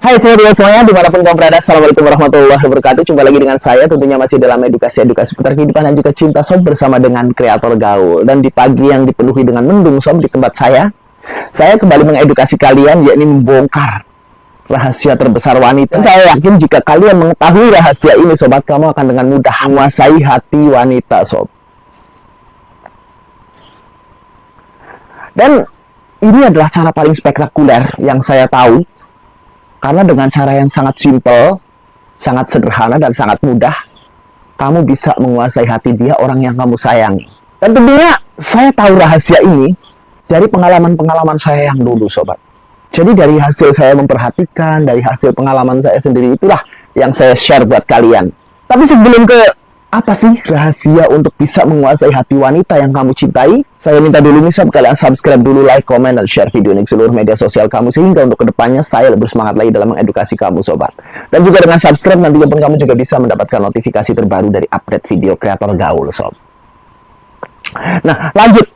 Hai saudara semuanya, dimanapun kamu berada, Assalamualaikum warahmatullahi wabarakatuh. Jumpa lagi dengan saya, tentunya masih dalam edukasi seputar kehidupan dan juga cinta sob, bersama dengan kreator gaul. Dan di pagi yang dipenuhi dengan mendung sob di tempat saya kembali mengedukasi kalian, yakni membongkar rahasia terbesar wanita. Dan saya yakin jika kalian mengetahui rahasia ini sobat, kamu akan dengan mudah menguasai hati wanita sob. Dan ini adalah cara paling spektakuler yang saya tahu, karena dengan cara yang sangat simpel, sangat sederhana, dan sangat mudah, kamu bisa menguasai hati dia, orang yang kamu sayangi. Dan tentunya saya tahu rahasia ini dari pengalaman-pengalaman saya yang dulu sobat. Jadi dari hasil saya memperhatikan, dari hasil pengalaman saya sendiri, itulah yang saya share buat kalian. Tapi sebelum ke apa sih rahasia untuk bisa menguasai hati wanita yang kamu cintai, saya minta dulu nih sob, kalian subscribe dulu, like, comment, dan share video ini ke seluruh media sosial kamu, sehingga untuk kedepannya saya lebih semangat lagi dalam mengedukasi kamu sobat. Dan juga dengan subscribe, nantinya pun kamu juga bisa mendapatkan notifikasi terbaru dari update video kreator gaul sob. Nah lanjut,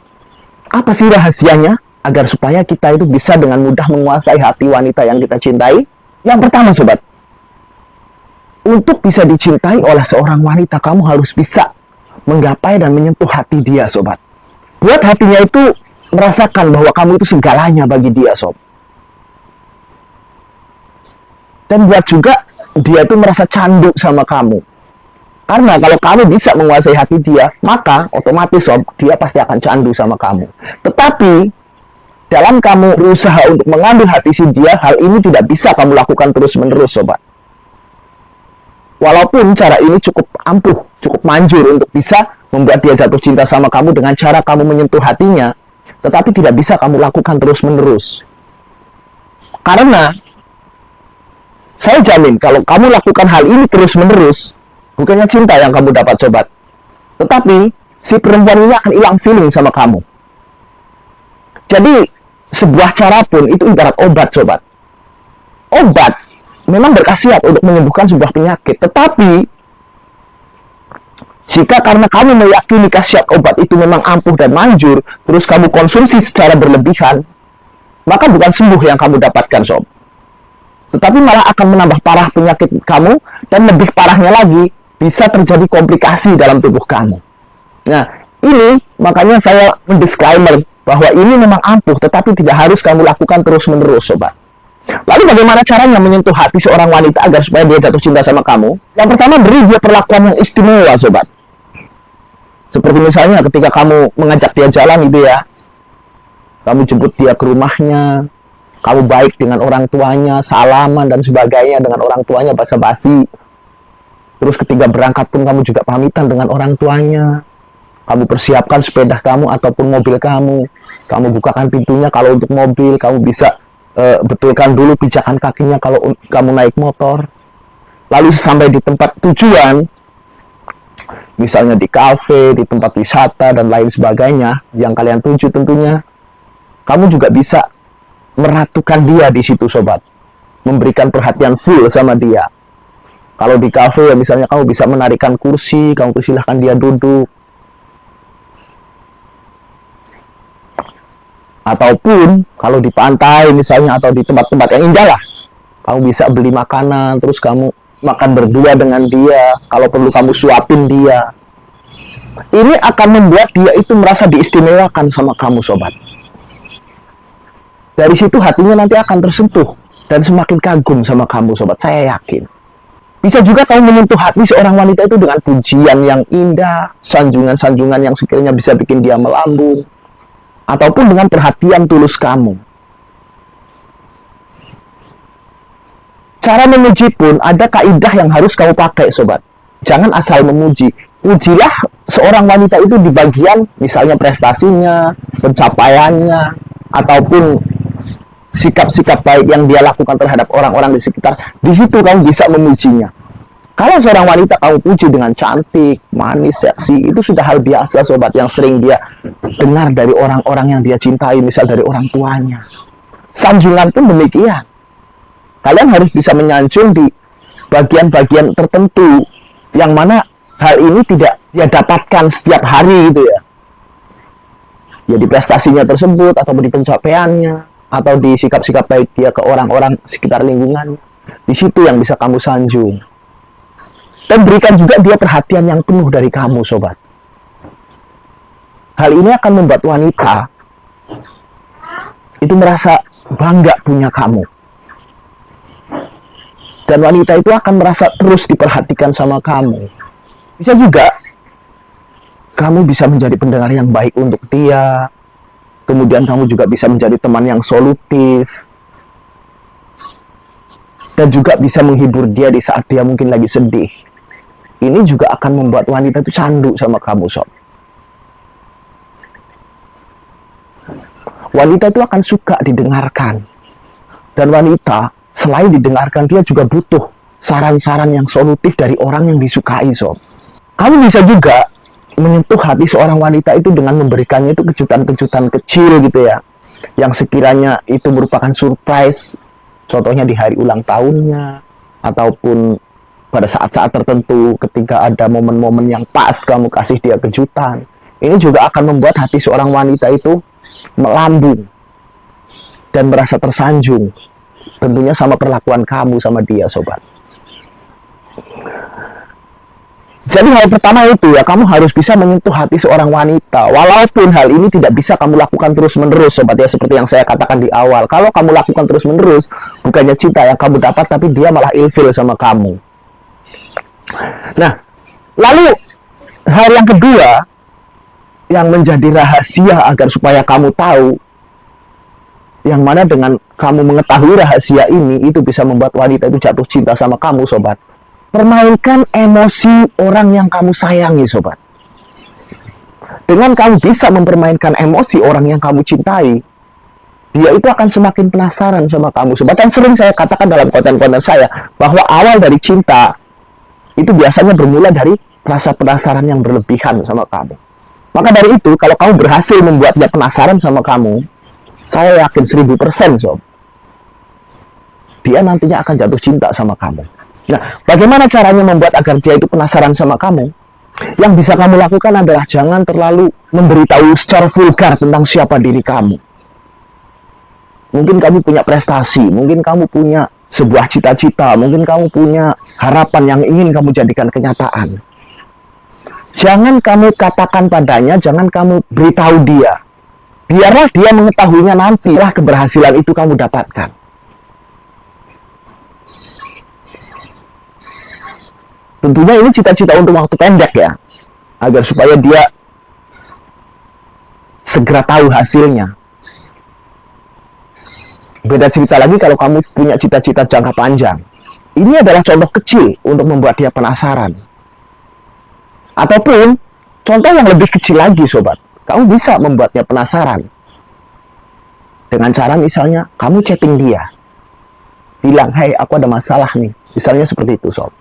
apa sih rahasianya agar supaya kita itu bisa dengan mudah menguasai hati wanita yang kita cintai? Yang pertama sobat, untuk bisa dicintai oleh seorang wanita, kamu harus bisa menggapai dan menyentuh hati dia sobat. Buat hatinya itu merasakan bahwa kamu itu segalanya bagi dia sob. Dan buat juga dia itu merasa candu sama kamu. Karena kalau kamu bisa menguasai hati dia, maka otomatis sob, dia pasti akan candu sama kamu. Tetapi dalam kamu berusaha untuk mengambil hati si dia, hal ini tidak bisa kamu lakukan terus-menerus sobat. Walaupun cara ini cukup ampuh, cukup manjur untuk bisa membuat dia jatuh cinta sama kamu dengan cara kamu menyentuh hatinya, tetapi tidak bisa kamu lakukan terus-menerus. Karena saya jamin kalau kamu lakukan hal ini terus-menerus, bukannya cinta yang kamu dapat sobat, tetapi si perempuan ini akan hilang feeling sama kamu. Jadi sebuah cara pun itu ibarat obat sobat. Obat memang berkhasiat untuk menyembuhkan sebuah penyakit, tetapi jika karena kamu meyakini khasiat obat itu memang ampuh dan manjur, terus kamu konsumsi secara berlebihan, maka bukan sembuh yang kamu dapatkan sob, tetapi malah akan menambah parah penyakit kamu, dan lebih parahnya lagi bisa terjadi komplikasi dalam tubuh kamu. Nah ini makanya saya mendisclaimer bahwa ini memang ampuh, tetapi tidak harus kamu lakukan terus-menerus sobat. Lalu bagaimana caranya menyentuh hati seorang wanita agar supaya dia jatuh cinta sama kamu? Yang pertama, beri dia perlakuan yang istimewa sobat. Seperti misalnya ketika kamu mengajak dia jalan gitu ya, kamu jemput dia ke rumahnya, kamu baik dengan orang tuanya, salaman dan sebagainya dengan orang tuanya, basa-basi. Terus ketika berangkat pun kamu juga pamitan dengan orang tuanya. Kamu persiapkan sepeda kamu ataupun mobil kamu bukakan pintunya kalau untuk mobil, kamu bisa betulkan dulu pijakan kakinya kalau kamu naik motor. Lalu sampai di tempat tujuan, misalnya di kafe, di tempat wisata dan lain sebagainya yang kalian tuju, tentunya kamu juga bisa meratukan dia di situ sobat, memberikan perhatian full sama dia. Kalau di kafe ya misalnya kamu bisa menarikan kursi, kamu persilahkan dia duduk. Ataupun kalau di pantai misalnya, atau di tempat-tempat yang indah lah, kamu bisa beli makanan, terus kamu makan berdua dengan dia, kalau perlu kamu suapin dia. Ini akan membuat dia itu merasa diistimewakan sama kamu sobat. Dari situ hatinya nanti akan tersentuh dan semakin kagum sama kamu sobat, saya yakin. Bisa juga kamu menyentuh hati seorang wanita itu dengan pujian yang indah, sanjungan-sanjungan yang sekiranya bisa bikin dia melambung, ataupun dengan perhatian tulus kamu. Cara memuji pun ada kaidah yang harus kamu pakai sobat. Jangan asal memuji. Pujilah seorang wanita itu di bagian misalnya prestasinya, pencapaiannya, ataupun sikap-sikap baik yang dia lakukan terhadap orang-orang di sekitar. Di situ kamu bisa memujinya. Kalau seorang wanita kamu puji dengan cantik, manis, seksi, itu sudah hal biasa sobat, yang sering dia dengar dari orang-orang yang dia cintai, misal dari orang tuanya. Sanjungan pun demikian. Kalian harus bisa menyanjung di bagian-bagian tertentu, yang mana hal ini tidak dia dapatkan setiap hari gitu ya. Ya di prestasinya tersebut, atau di pencapaiannya, atau di sikap-sikap baik dia ke orang-orang sekitar lingkungan. Di situ yang bisa kamu sanjung. Dan berikan juga dia perhatian yang penuh dari kamu, sobat. Hal ini akan membuat wanita itu merasa bangga punya kamu. Dan wanita itu akan merasa terus diperhatikan sama kamu. Bisa juga kamu bisa menjadi pendengar yang baik untuk dia. Kemudian kamu juga bisa menjadi teman yang solutif. Dan juga bisa menghibur dia di saat dia mungkin lagi sedih. Ini juga akan membuat wanita itu candu sama kamu, sob. Wanita itu akan suka didengarkan. Dan wanita, selain didengarkan, dia juga butuh saran-saran yang solutif dari orang yang disukai, sob. Kamu bisa juga menyentuh hati seorang wanita itu dengan memberikannya itu kejutan-kejutan kecil gitu ya. Yang sekiranya itu merupakan surprise. Contohnya di hari ulang tahunnya, ataupun pada saat-saat tertentu ketika ada momen-momen yang pas kamu kasih dia kejutan. Ini juga akan membuat hati seorang wanita itu melambung dan merasa tersanjung. Tentunya sama perlakuan kamu sama dia, sobat. Jadi hal pertama itu ya, kamu harus bisa menyentuh hati seorang wanita. Walaupun hal ini tidak bisa kamu lakukan terus-menerus, sobat ya, seperti yang saya katakan di awal. Kalau kamu lakukan terus-menerus, bukannya cinta yang kamu dapat, tapi dia malah ilfil sama kamu. Nah, lalu hal yang kedua yang menjadi rahasia agar supaya kamu tahu, yang mana dengan kamu mengetahui rahasia ini, itu bisa membuat wanita itu jatuh cinta sama kamu, sobat. Permainkan emosi orang yang kamu sayangi, sobat. Dengan kamu bisa mempermainkan emosi orang yang kamu cintai, dia itu akan semakin penasaran sama kamu, sobat. Dan sering saya katakan dalam konten-konten saya, bahwa awal dari cinta itu biasanya bermula dari rasa penasaran yang berlebihan sama kamu. Maka dari itu, kalau kamu berhasil membuat dia penasaran sama kamu, saya yakin 1000%, sob, dia nantinya akan jatuh cinta sama kamu. Nah, bagaimana caranya membuat agar dia itu penasaran sama kamu? Yang bisa kamu lakukan adalah jangan terlalu memberitahu secara vulgar tentang siapa diri kamu. Mungkin kamu punya prestasi, mungkin kamu punya sebuah cita-cita, mungkin kamu punya harapan yang ingin kamu jadikan kenyataan. Jangan kamu katakan padanya, jangan kamu beritahu dia. Biarlah dia mengetahuinya nanti setelah keberhasilan itu kamu dapatkan. Tentunya ini cita-cita untuk waktu pendek ya, agar supaya dia segera tahu hasilnya. Beda cerita lagi kalau kamu punya cita-cita jangka panjang. Ini adalah contoh kecil untuk membuat dia penasaran. Ataupun contoh yang lebih kecil lagi, sobat. Kamu bisa membuatnya penasaran. Dengan cara misalnya, kamu chatting dia. Bilang, hey, aku ada masalah nih. Misalnya seperti itu, sob.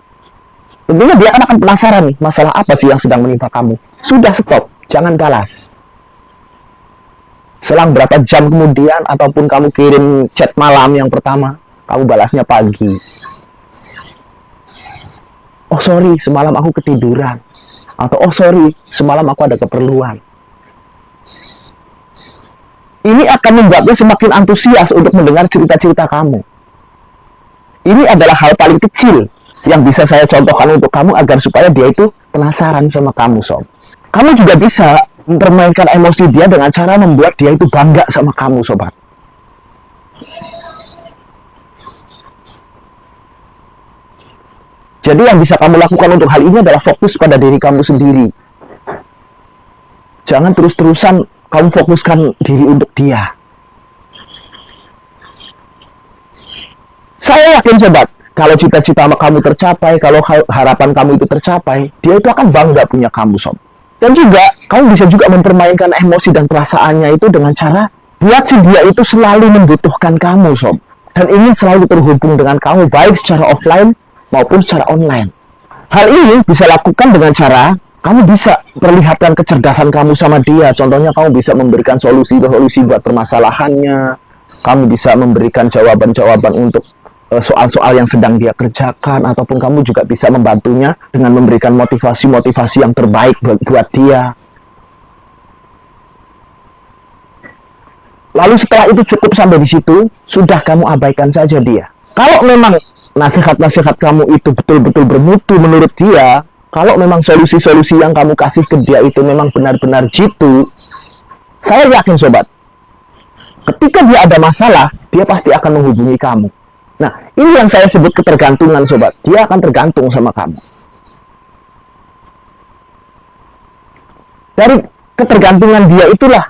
Tentunya dia akan penasaran nih, masalah apa sih yang sedang menimpa kamu. Sudah, stop, jangan balas. Selang berapa jam kemudian, ataupun kamu kirim chat malam yang pertama, kamu balasnya pagi. Oh sorry, semalam aku ketiduran. Atau oh sorry, semalam aku ada keperluan. Ini akan membuatnya semakin antusias untuk mendengar cerita-cerita kamu. Ini adalah hal paling kecil yang bisa saya contohkan untuk kamu agar supaya dia itu penasaran sama kamu, sob. Kamu juga bisa mempermainkan emosi dia dengan cara membuat dia itu bangga sama kamu, sobat. Jadi yang bisa kamu lakukan untuk hal ini adalah fokus pada diri kamu sendiri. Jangan terus-terusan kamu fokuskan diri untuk dia. Saya yakin, sobat, kalau cita-cita kamu tercapai, kalau harapan kamu itu tercapai, dia itu akan bangga punya kamu, sob. Dan juga, kamu bisa juga mempermainkan emosi dan perasaannya itu dengan cara buat si dia itu selalu membutuhkan kamu, sob. Dan ingin selalu terhubung dengan kamu, baik secara offline maupun secara online. Hal ini bisa lakukan dengan cara kamu bisa perlihatkan kecerdasan kamu sama dia. Contohnya kamu bisa memberikan solusi-solusi buat permasalahannya. Kamu bisa memberikan jawaban-jawaban untuk soal-soal yang sedang dia kerjakan. Ataupun kamu juga bisa membantunya dengan memberikan motivasi-motivasi yang terbaik buat dia. Lalu setelah itu cukup sampai di situ, sudah kamu abaikan saja dia. Kalau memang nasihat-nasihat kamu itu betul-betul bermutu menurut dia, kalau memang solusi-solusi yang kamu kasih ke dia itu memang benar-benar jitu, saya yakin sobat, ketika dia ada masalah, dia pasti akan menghubungi kamu. Nah, ini yang saya sebut ketergantungan sobat. Dia akan tergantung sama kamu. Dari ketergantungan dia itulah,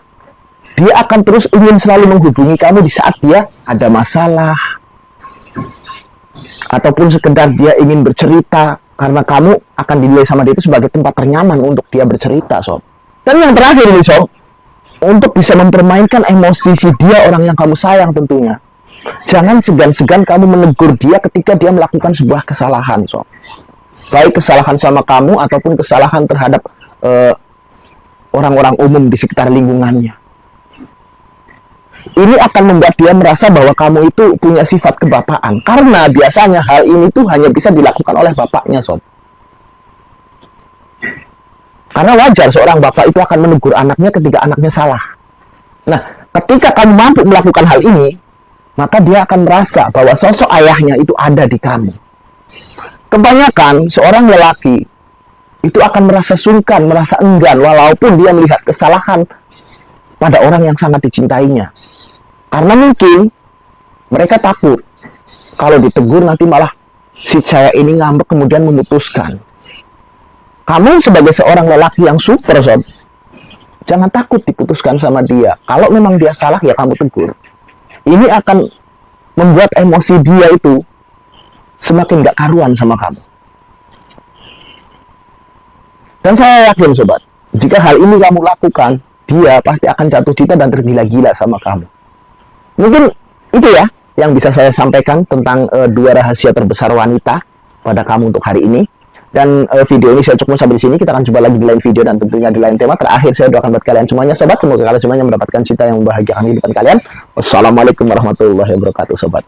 dia akan terus ingin selalu menghubungi kamu di saat dia ada masalah, ataupun sekedar dia ingin bercerita, karena kamu akan dinilai sama dia itu sebagai tempat ternyaman untuk dia bercerita, sob. Dan yang terakhir ini, sob, untuk bisa mempermainkan emosi si dia, orang yang kamu sayang tentunya, jangan segan-segan kamu menegur dia ketika dia melakukan sebuah kesalahan, sob. Baik kesalahan sama kamu ataupun kesalahan terhadap orang-orang umum di sekitar lingkungannya. Ini akan membuat dia merasa bahwa kamu itu punya sifat kebapaan. Karena biasanya hal ini tuh hanya bisa dilakukan oleh bapaknya, sob. Karena wajar seorang bapak itu akan menegur anaknya ketika anaknya salah. Nah, ketika kamu mampu melakukan hal ini, maka dia akan merasa bahwa sosok ayahnya itu ada di kamu. Kebanyakan seorang lelaki itu akan merasa sungkan, merasa enggan, walaupun dia melihat kesalahan pada orang yang sangat dicintainya. Karena mungkin mereka takut kalau ditegur nanti malah si cewek ini ngambek kemudian memutuskan. Kamu sebagai seorang lelaki yang super, sob, jangan takut diputuskan sama dia. Kalau memang dia salah, ya kamu tegur. Ini akan membuat emosi dia itu semakin gak karuan sama kamu. Dan saya yakin, sobat, jika hal ini kamu lakukan, dia pasti akan jatuh cinta dan tergila-gila sama kamu. Mungkin itu ya yang bisa saya sampaikan tentang 2 rahasia terbesar wanita pada kamu untuk hari ini. Dan video ini saya cukup sampai di sini. Kita akan coba lagi di lain video dan tentunya di lain tema. Terakhir saya doakan buat kalian semuanya, sobat, semoga kalian semuanya mendapatkan cinta yang membahagiakan kehidupan kalian. Wassalamualaikum warahmatullahi wabarakatuh, sobat.